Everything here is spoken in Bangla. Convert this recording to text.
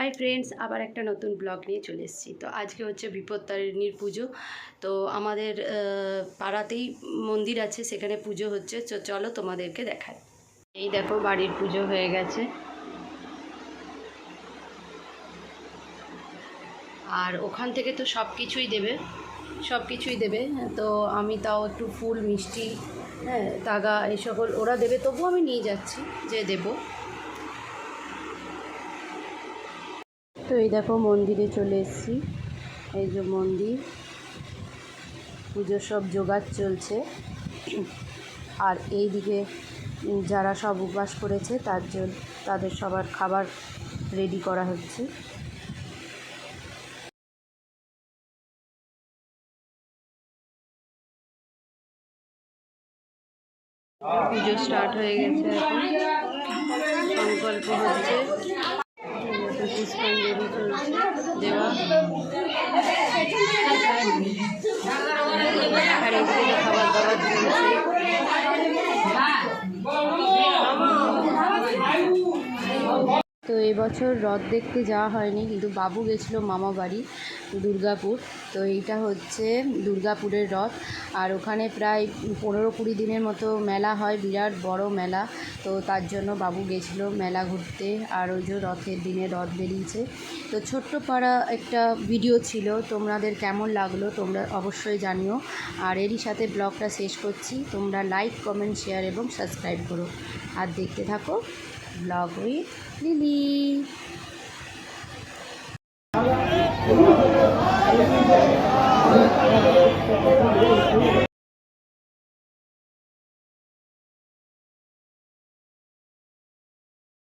হাই ফ্রেন্ডস, আবার একটা নতুন ব্লগ নিয়ে চলে এসেছি। তো আজকে হচ্ছে বিপত্তারিণীর পুজো। তো আমাদের পাড়াতেই মন্দির আছে, সেখানে পুজো হচ্ছে। চলো তোমাদেরকে দেখাই। এই দেখো বাড়ির পুজো হয়ে গেছে, আর ওখান থেকে তো সব কিছুই দেবে। তো আমি তাও একটু ফুল মিষ্টি, হ্যাঁ, তাগা এই সকল ওরা দেবে, তবু আমি নিয়ে যাচ্ছি যে দেবো। তো এই দেখো মন্দিরে চলে এসেছি। এই যে মন্দির, পুজোর সব জোগাড় চলছে। আর এই দিকে যারা সব উপবাস করেছে তাদের সবার খাবার রেডি করা হচ্ছে। পুজো স্টার্ট হয়ে গেছে, এখন সংকল্প হচ্ছে, পুষ্পাঞ্জলি চলছে দেওয়া। আর এদিকে খাবার দাবার চলছে। তো এবছর রথ দেখতে যাওয়া হয়নি, কিন্তু বাবু গেছিলো মামা বাড়ি দুর্গাপুর। তো এইটা হচ্ছে দুর্গাপুরের রথ, আর ওখানে প্রায় 15-20 দিনের মতো মেলা হয়, বিরাট বড় মেলা। তো তার জন্য বাবু গেছিলো মেলা ঘুরতে। আর ওই যে রথের দিনে রথ বেরিয়েছে। তো ছোট্ট পাড়া একটা ভিডিও ছিল, তোমাদের কেমন লাগলো তোমরা অবশ্যই জানিও। আর এরই সাথে ব্লগটা শেষ করছি। তোমরা লাইক, কমেন্ট, শেয়ার এবং সাবস্ক্রাইব করো, আর দেখতে থাকো ব্লগ উইথ লিলি।